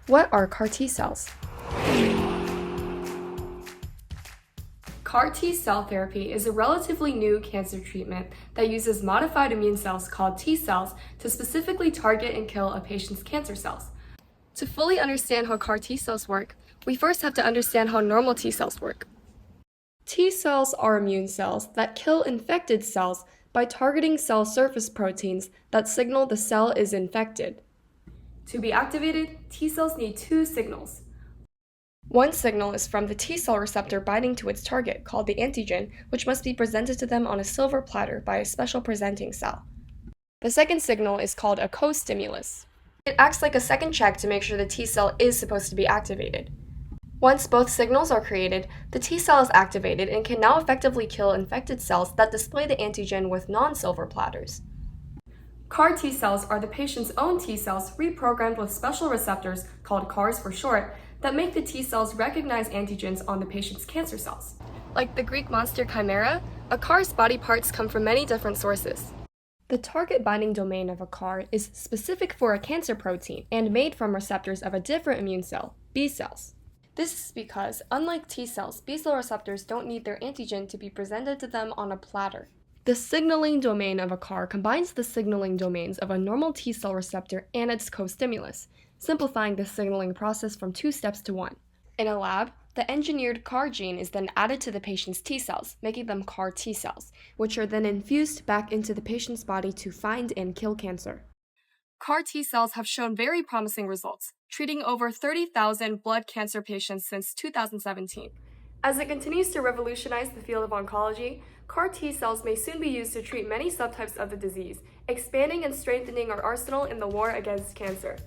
What are CAR T cells? CAR T cell therapy is a relatively new cancer treatment that uses modified immune cells called T cells to specifically target and kill a patient's cancer cells. To fully understand how CAR T cells work, we first have to understand how normal T cells work. T cells are immune cells that kill infected cells by targeting cell surface proteins that signal the cell is infected. To be activated, T cells need two signals. One signal is from the T cell receptor binding to its target, called the antigen, which must be presented to them on a silver platter by a special presenting cell. The second signal is called a co-stimulus. It acts like a second check to make sure the T cell is supposed to be activated. Once both signals are created, the T cell is activated and can now effectively kill infected cells that display the antigen with non-silver platters. CAR T cells are the patient's own T cells reprogrammed with special receptors, called CARs for short, that make the T cells recognize antigens on the patient's cancer cells. Like the Greek monster chimera, a CAR's body parts come from many different sources. The target binding domain of a CAR is specific for a cancer protein and made from receptors of a different immune cell, B cells. This is because, unlike T cells, B cell receptors don't need their antigen to be presented to them on a platter. The signaling domain of a CAR combines the signaling domains of a normal T cell receptor and its co-stimulus, simplifying the signaling process from 2 steps to 1. In a lab, the engineered CAR gene is then added to the patient's T cells, making them CAR T cells, which are then infused back into the patient's body to find and kill cancer. CAR T cells have shown very promising results, treating over 30,000 blood cancer patients since 2017. As it continues to revolutionize the field of oncology, CAR T cells may soon be used to treat many subtypes of the disease, expanding and strengthening our arsenal in the war against cancer.